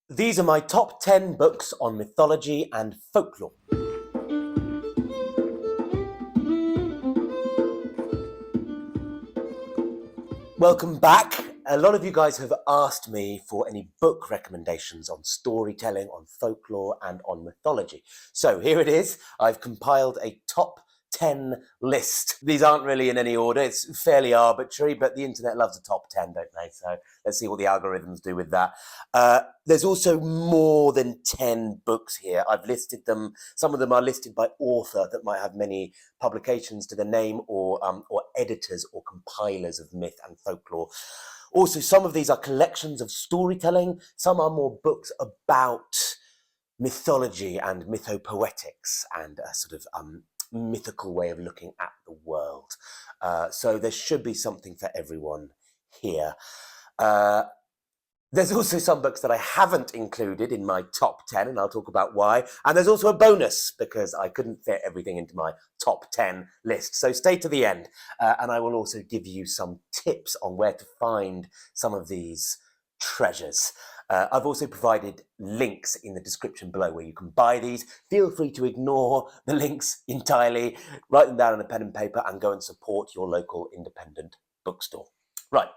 These are my top 10 books on mythology and folklore. Welcome back. A lot of you guys have asked me for any book recommendations on storytelling, on folklore, and on mythology. So here it is. I've compiled a top 10 list. These aren't really in any order. It's fairly arbitrary, but the internet loves a top 10, don't they? So let's see what the algorithms do with that. There's also more than 10 books here. I've listed them. Some of them are listed by author that might have many publications to the name, or editors or compilers of myth and folklore. Also, some of these are collections of storytelling. Some are more books about mythology and mythopoetics and a sort of mythical way of looking at the world. So there should be something for everyone here. There's also some books that I haven't included in my top 10, and I'll talk about why. And there's also a bonus, because I couldn't fit everything into my top 10 list. So stay to the end, and I will also give you some tips on where to find some of these treasures. I've also provided links in the description below where you can buy these. Feel free to ignore the links entirely, write them down on a pen and paper, and go and support your local independent bookstore. Right.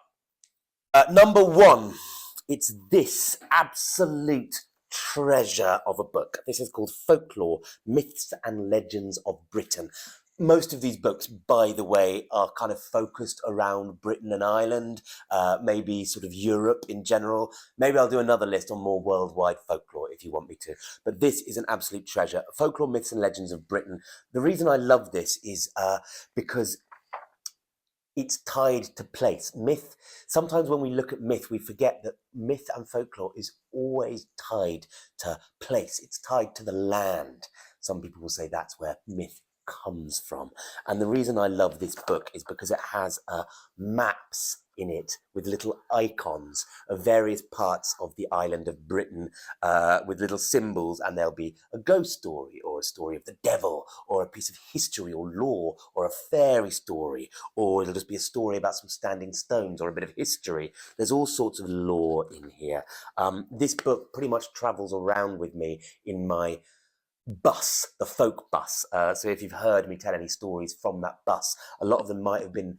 Number one. It's this absolute treasure of a book. This is called Folklore, Myths and Legends of Britain. Most of these books, by the way, are kind of focused around Britain and Ireland, maybe sort of Europe in general. Maybe I'll do another list on more worldwide folklore if you want me to. But this is an absolute treasure. Folklore, Myths and Legends of Britain. The reason I love this is because it's tied to place. Myth, sometimes when we look at myth, we forget that myth and folklore is always tied to place. It's tied to the land. Some people will say that's where myth comes from. And the reason I love this book is because it has maps in it with little icons of various parts of the island of Britain, with little symbols, and there'll be a ghost story or a story of the devil or a piece of history or lore or a fairy story, or it'll just be a story about some standing stones or a bit of history. There's all sorts of lore in here. This book pretty much travels around with me in my bus, the folk bus. So if you've heard me tell any stories from that bus, a lot of them might have been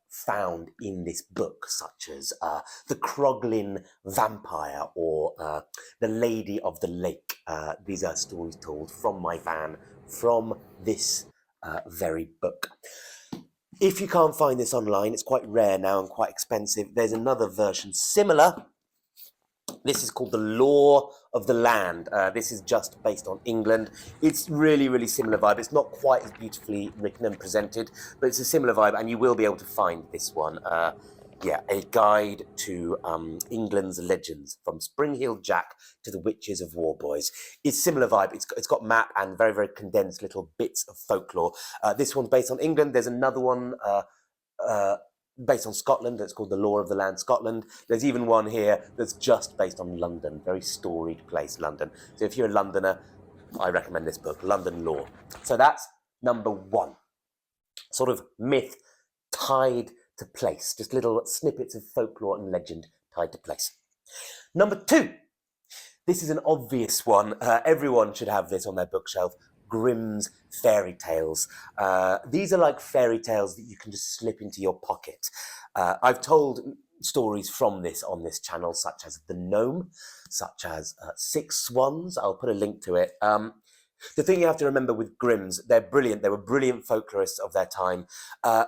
found in this book, such as the Croglin vampire or the Lady of the Lake. These are stories told from my van, from this very book. If you can't find this online, it's quite rare now and quite expensive. There's another version similar. This is called The Law of the Land. This is just based on England. It's really, really similar vibe. It's not quite as beautifully written and presented, but it's a similar vibe, and you will be able to find this one. Yeah, A Guide to England's Legends, from Spring-Heeled Jack to the Witches of Warboys. It's similar vibe. It's got map and very, very condensed little bits of folklore. This one's based on England. There's another one based on Scotland that's called The Law of the Land, Scotland. There's even one here that's just based on London, very storied place, London. So if you're a Londoner, I recommend this book, London Law. So that's number one. Sort of myth tied to place, just little snippets of folklore and legend tied to place. Number two, this is an obvious one. Everyone should have this on their bookshelf. Grimm's fairy tales. These are like fairy tales that you can just slip into your pocket. I've told stories from this on this channel, such as The Gnome, such as Six Swans. I'll put a link to it. The thing you have to remember with Grimm's, they're brilliant. They were brilliant folklorists of their time.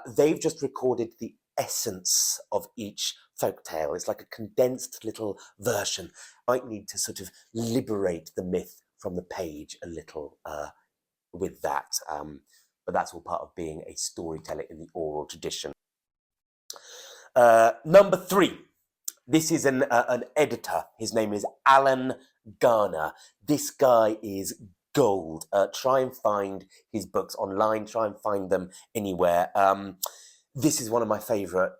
They've just recorded the essence of each folktale. It's like a condensed little version. Might need to sort of liberate the myth from the page a little with that, but that's all part of being a storyteller in the oral tradition. Number three, this is an editor. His name is Alan Garner. This guy is gold. Try and find his books online. Try and find them anywhere. This is one of my favourite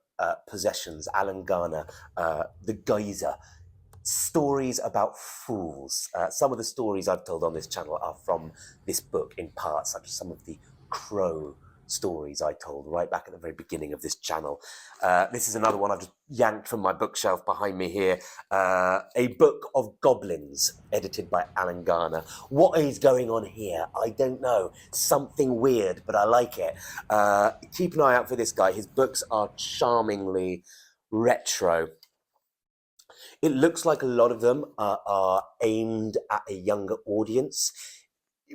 possessions, Alan Garner, The Geyser. Stories about fools. Some of the stories I've told on this channel are from this book in part, such as some of the crow stories I told right back at the very beginning of this channel. This is another one I've just yanked from my bookshelf behind me here. A Book of Goblins, edited by Alan Garner. What is going on here? I don't know. Something weird, but I like it. Keep an eye out for this guy. His books are charmingly retro. It looks like a lot of them are aimed at a younger audience,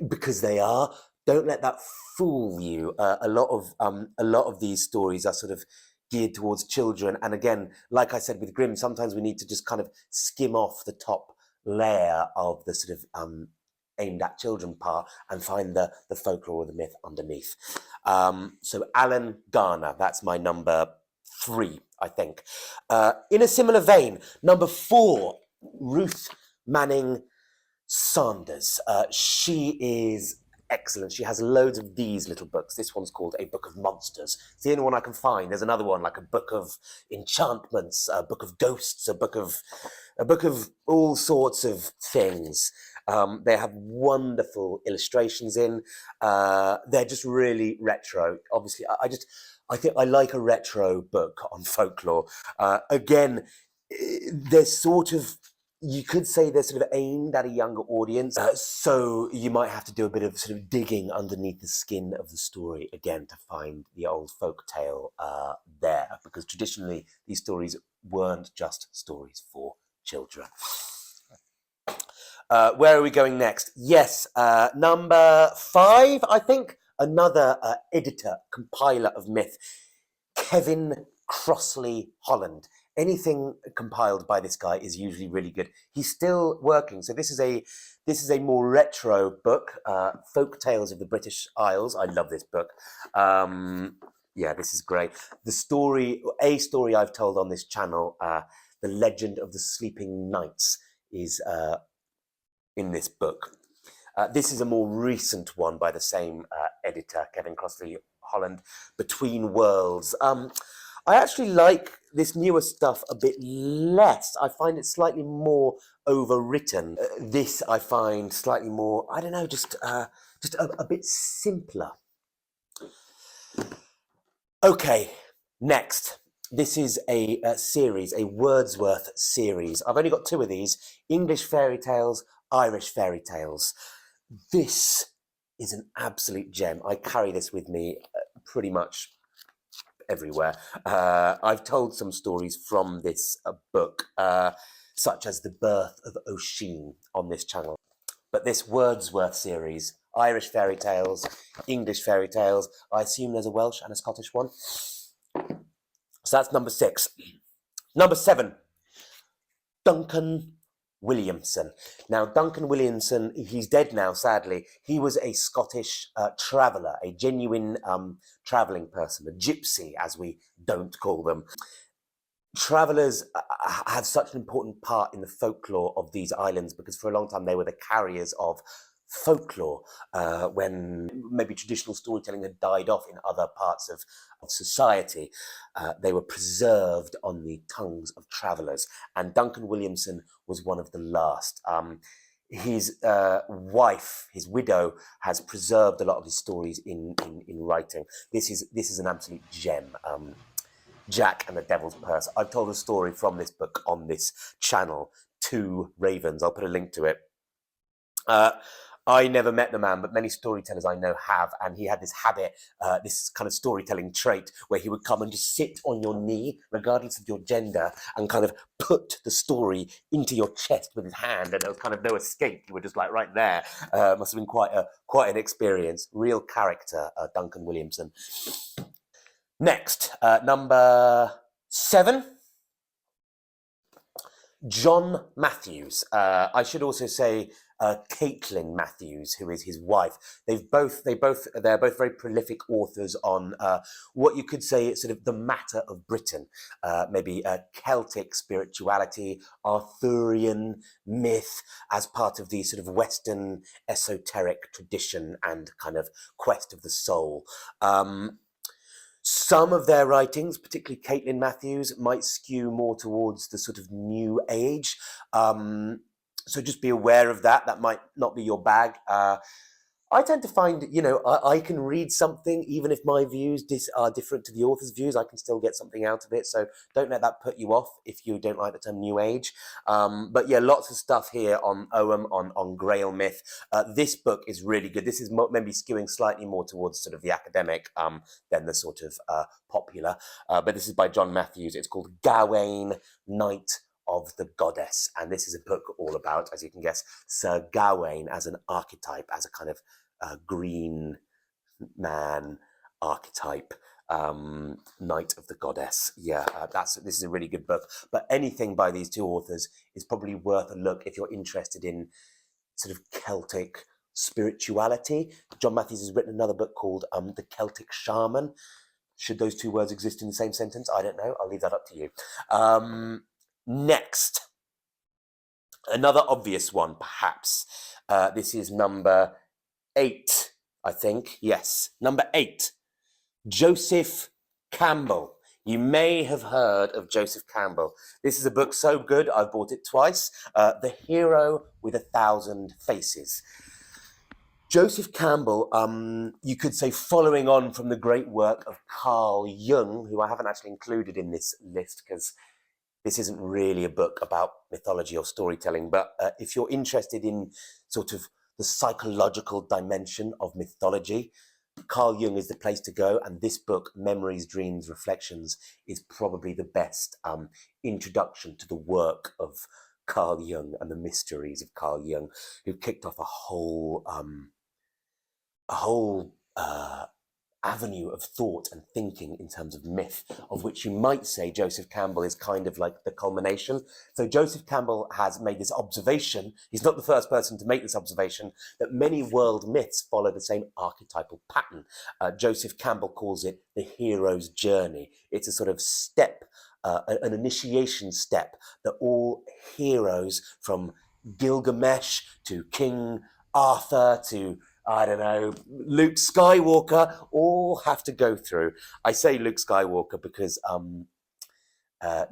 because they are. Don't let that fool you. A lot of these stories are sort of geared towards children. And again, like I said with Grimm, sometimes we need to just kind of skim off the top layer of the sort of aimed at children part and find the folklore or the myth underneath. So Alan Garner, that's my number 3, I think. In a similar vein, number 4, Ruth Manning Sanders. She is excellent. She has loads of these little books. This one's called A Book of Monsters. It's the only one I can find. There's another one, like a book of enchantments, a book of ghosts, a book of all sorts of things. They have wonderful illustrations in. They're just really retro. Obviously, I think I like a retro book on folklore. Again, there's sort of, you could say they're sort of aimed at a younger audience, so you might have to do a bit of sort of digging underneath the skin of the story again to find the old folk tale there, because traditionally these stories weren't just stories for children. Where are we going next? Yes, number 5, I think, another editor, compiler of myth, Kevin Crossley-Holland. Anything compiled by this guy is usually really good. He's still working. So this is a more retro book, Folk Tales of the British Isles. I love this book. Yeah, this is great. A story I've told on this channel, The Legend of the Sleeping Knights, is in this book. This is a more recent one by the same editor, Kevin Crossley-Holland, Between Worlds. I actually like this newer stuff a bit less. I find it slightly more overwritten. This I find slightly more, I don't know, just a bit simpler. Okay, next. This is a series, a Wordsworth series. I've only got 2 of these, English fairy tales, Irish fairy tales. This is an absolute gem. I carry this with me pretty much everywhere. I've told some stories from this book, such as The Birth of Oisin on this channel. But this Wordsworth series, Irish fairy tales, English fairy tales, I assume there's a Welsh and a Scottish one. So that's number 6. Number 7, Duncan Williamson. Now, Duncan Williamson, he's dead now, sadly. He was a Scottish traveller, a genuine travelling person, a gypsy, as we don't call them. Travellers have such an important part in the folklore of these islands, because for a long time they were the carriers of folklore, when maybe traditional storytelling had died off in other parts of society. They were preserved on the tongues of travellers, and Duncan Williamson was one of the last. His wife, his widow, has preserved a lot of his stories in writing. This is an absolute gem. Jack and the Devil's Purse. I've told a story from this book on this channel, 2 Ravens. I'll put a link to it. I never met the man, but many storytellers I know have, and he had this habit, this kind of storytelling trait, where he would come and just sit on your knee, regardless of your gender, and kind of put the story into your chest with his hand, and there was kind of no escape. You were just like right there. Must have been quite an experience. Real character, Duncan Williamson. Next, number 7. John Matthews. I should also say Caitlin Matthews, who is his wife. They're both very prolific authors on what you could say is sort of the matter of Britain, maybe Celtic spirituality, Arthurian myth, as part of the sort of Western esoteric tradition and kind of quest of the soul. Some of their writings, particularly Caitlin Matthews, might skew more towards the sort of new age. So just be aware of that. That might not be your bag. I tend to find, I can read something, even if my views are different to the author's views, I can still get something out of it. So don't let that put you off if you don't like the term New Age. But yeah, lots of stuff here on Ogham, on Grail myth. This book is really good. This is maybe skewing slightly more towards sort of the academic than the sort of popular. But this is by John Matthews. It's called Gawain, Knight of the Goddess. And this is a book all about, as you can guess, Sir Gawain as an archetype, as a kind of green man archetype, Knight of the Goddess. Yeah, this is a really good book. But anything by these two authors is probably worth a look if you're interested in sort of Celtic spirituality. John Matthews has written another book called The Celtic Shaman. Should those two words exist in the same sentence? I don't know. I'll leave that up to you. Next, another obvious one, perhaps. This is number 8, I think. Yes, number 8. Joseph Campbell. You may have heard of Joseph Campbell. This is a book so good, I've bought it twice. The Hero with 1,000 Faces. Joseph Campbell, you could say, following on from the great work of Carl Jung, who I haven't actually included in this list because this isn't really a book about mythology or storytelling, but if you're interested in sort of the psychological dimension of mythology, Carl Jung is the place to go, and this book, Memories, Dreams, Reflections, is probably the best introduction to the work of Carl Jung and the mysteries of Carl Jung, who kicked off a whole avenue of thought and thinking in terms of myth, of which you might say Joseph Campbell is kind of like the culmination. So Joseph Campbell has made this observation, he's not the first person to make this observation, that many world myths follow the same archetypal pattern. Joseph Campbell calls it the hero's journey. It's a sort of step, an initiation step that all heroes, from Gilgamesh to King Arthur to, I don't know, Luke Skywalker, all have to go through. I say Luke Skywalker because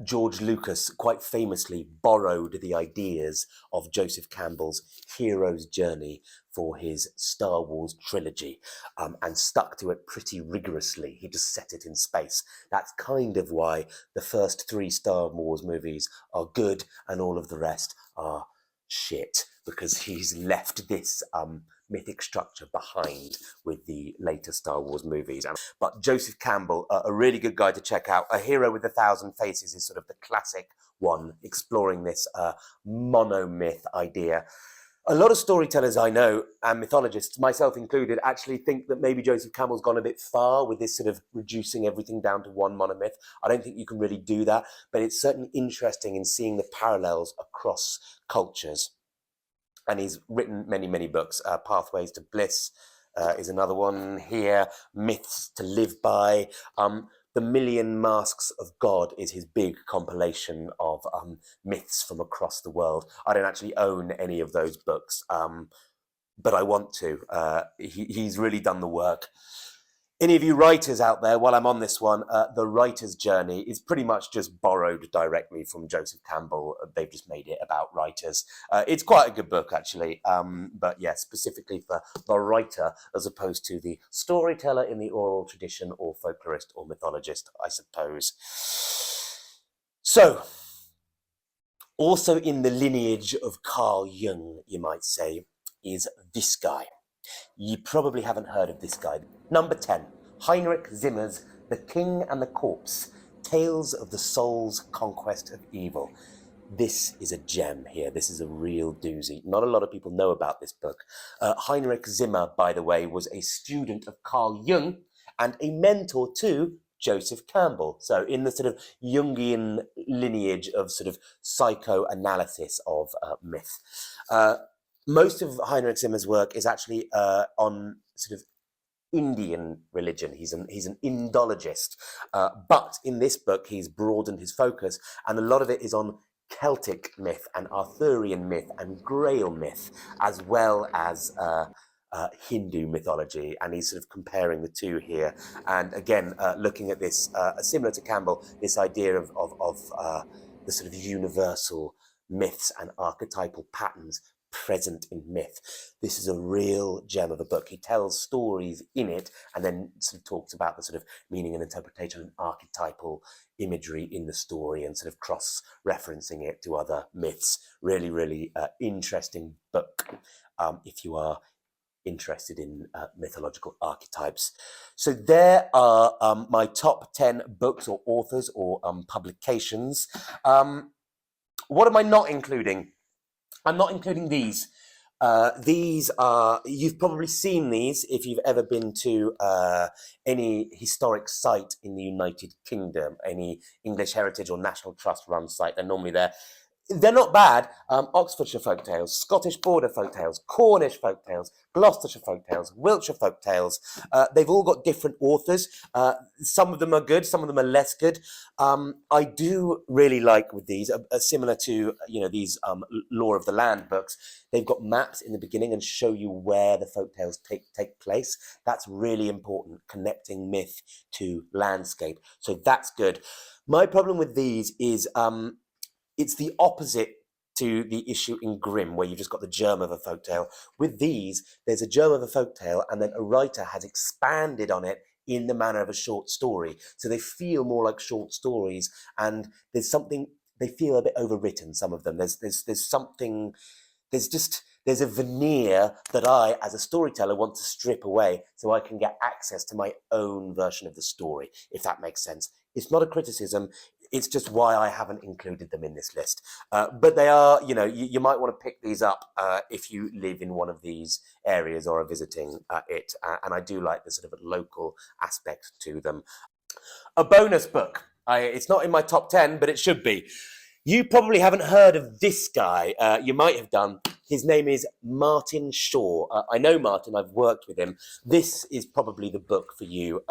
George Lucas quite famously borrowed the ideas of Joseph Campbell's hero's journey for his Star Wars trilogy and stuck to it pretty rigorously. He just set it in space. That's kind of why the first 3 Star Wars movies are good and all of the rest are shit, because he's left this mythic structure behind with the later Star Wars movies. But Joseph Campbell, a really good guy to check out. A Hero with 1,000 Faces is sort of the classic one, exploring this monomyth idea. A lot of storytellers I know, and mythologists, myself included, actually think that maybe Joseph Campbell's gone a bit far with this sort of reducing everything down to one monomyth. I don't think you can really do that, but it's certainly interesting in seeing the parallels across cultures. And he's written many, many books. Pathways to Bliss is another one here. Myths to Live By. The Million Masks of God is his big compilation of myths from across the world. I don't actually own any of those books, but I want to. He's really done the work. Any of you writers out there, while I'm on this one, The Writer's Journey is pretty much just borrowed directly from Joseph Campbell. They've just made it about writers. It's quite a good book, actually, but yeah, specifically for the writer as opposed to the storyteller in the oral tradition or folklorist or mythologist, I suppose. So, also in the lineage of Carl Jung, you might say, is this guy. You probably haven't heard of this guy. Number 10, Heinrich Zimmer's The King and the Corpse, Tales of the Soul's Conquest of Evil. This is a gem here. This is a real doozy. Not a lot of people know about this book. Heinrich Zimmer, by the way, was a student of Carl Jung and a mentor to Joseph Campbell. So in the sort of Jungian lineage of sort of psychoanalysis of myth. Most of Heinrich Zimmer's work is actually on sort of Indian religion. He's an Indologist. But in this book, he's broadened his focus, and a lot of it is on Celtic myth and Arthurian myth and Grail myth, as well as Hindu mythology. And he's sort of comparing the two here. And again, looking at this, similar to Campbell, this idea of the sort of universal myths and archetypal patterns present in myth. This is a real gem of a book. He tells stories in it and then sort of talks about the sort of meaning and interpretation and archetypal imagery in the story and sort of cross-referencing it to other myths. Really, really interesting book if you are interested in mythological archetypes. So there are my top 10 books or authors or publications. What am I not including? I'm not including these. These are, you've probably seen these if you've ever been to any historic site in the United Kingdom, any English Heritage or National Trust run site. They're normally there. They're not bad. Oxfordshire folktales, Scottish border folktales, Cornish folktales, Gloucestershire folktales, Wiltshire folktales. They've all got different authors. Some of them are good, some of them are less good. I do really like with these, similar to these Law of the Land books. They've got maps in the beginning and show you where the folktales take place. That's really important, connecting myth to landscape. So that's good. My problem with these is it's the opposite to the issue in Grimm, where you've just got the germ of a folktale. With these, there's a germ of a folktale, and then a writer has expanded on it in the manner of a short story. So they feel more like short stories, and there's something, they feel a bit overwritten, some of them. There's something, there's a veneer that I, as a storyteller, want to strip away so I can get access to my own version of the story, if that makes sense. It's not a criticism. It's just why I haven't included them in this list. But they are, you might want to pick these up if you live in one of these areas or are visiting it. And I do like the sort of local aspect to them. A bonus book. It's not in my top 10, but it should be. You probably haven't heard of this guy. You might have done. His name is Martin Shaw. I know Martin. I've worked with him. This is probably the book for you.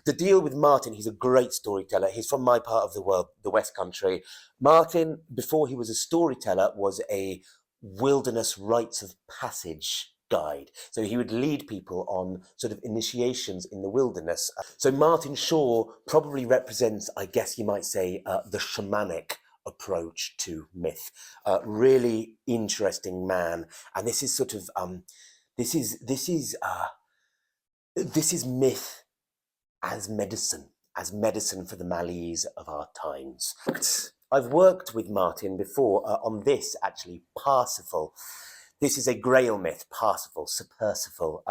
The deal with Martin, he's a great storyteller. He's from my part of the world, the West Country. Martin, before he was a storyteller, was a wilderness rites of passage guide. So he would lead people on sort of initiations in the wilderness. So Martin Shaw probably represents, I guess you might say, the shamanic approach to myth. Really interesting man. And this is sort of, this is myth as medicine for the malaise of our times. I've worked with Martin before on this, actually, Parsifal. This is a Grail myth, Parsifal, Sir Percival.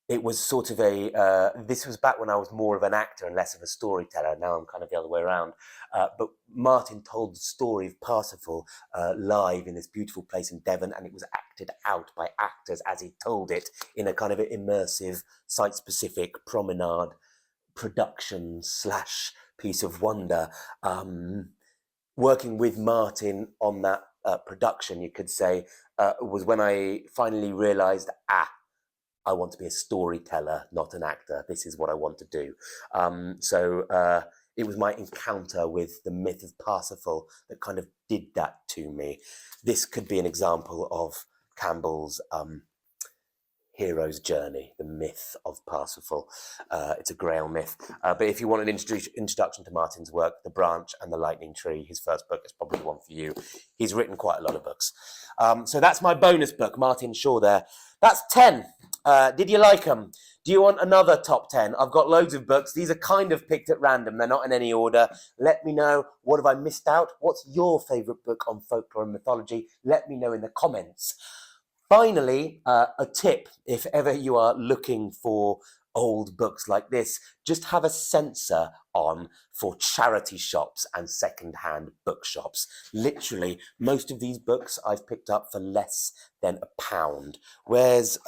It was sort of this was back when I was more of an actor and less of a storyteller. Now I'm kind of the other way around. But Martin told the story of Parsifal live in this beautiful place in Devon, and it was acted out by actors as he told it in a kind of immersive, site-specific promenade production / piece of wonder. Working with Martin on that production, you could say, was when I finally realised, I want to be a storyteller, not an actor. This is what I want to do. So it was my encounter with the myth of Parsifal that kind of did that to me. This could be an example of Campbell's hero's journey, the myth of Parsifal. It's a Grail myth. But if you want an introduction to Martin's work, The Branch and the Lightning Tree, his first book, is probably the one for you. He's written quite a lot of books. So that's my bonus book, Martin Shaw there. That's 10. Did you like them? Do you want another top 10? I've got loads of books. These are kind of picked at random. They're not in any order. Let me know. What have I missed out? What's your favourite book on folklore and mythology? Let me know in the comments. Finally, a tip, if ever you are looking for old books like this, just have a censor on for charity shops and second-hand bookshops. Literally, most of these books I've picked up for less than £1. Where's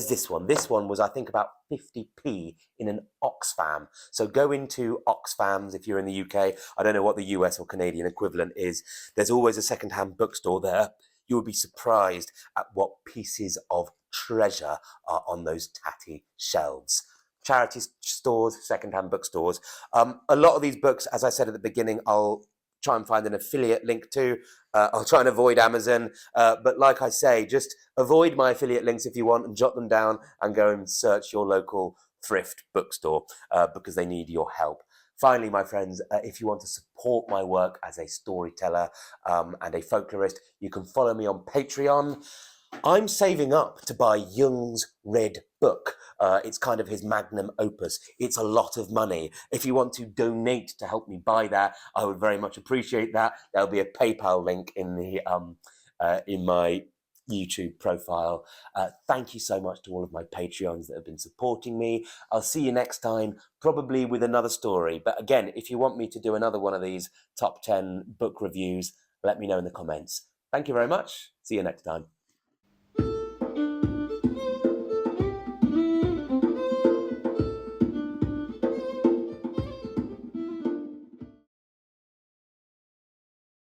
this one? This one was, I think, about 50p in an Oxfam. So go into Oxfams if you're in the UK. I don't know what the US or Canadian equivalent is. There's always a second-hand bookstore there. You will be surprised at what pieces of treasure are on those tatty shelves. Charity stores, second-hand bookstores. A lot of these books, as I said at the beginning, I'll try and find an affiliate link to. I'll try and avoid Amazon. But like I say, just avoid my affiliate links if you want and jot them down and go and search your local thrift bookstore because they need your help. Finally, my friends, if you want to support my work as a storyteller and a folklorist, you can follow me on Patreon. I'm saving up to buy Jung's Red Book. It's kind of his magnum opus. It's a lot of money. If you want to donate to help me buy that, I would very much appreciate that. There'll be a PayPal link in the in my YouTube profile. Thank you so much to all of my Patreons that have been supporting me. I'll see you next time, probably with another story. But again, if you want me to do another one of these top 10 book reviews, let me know in the comments. Thank you very much. See you next time.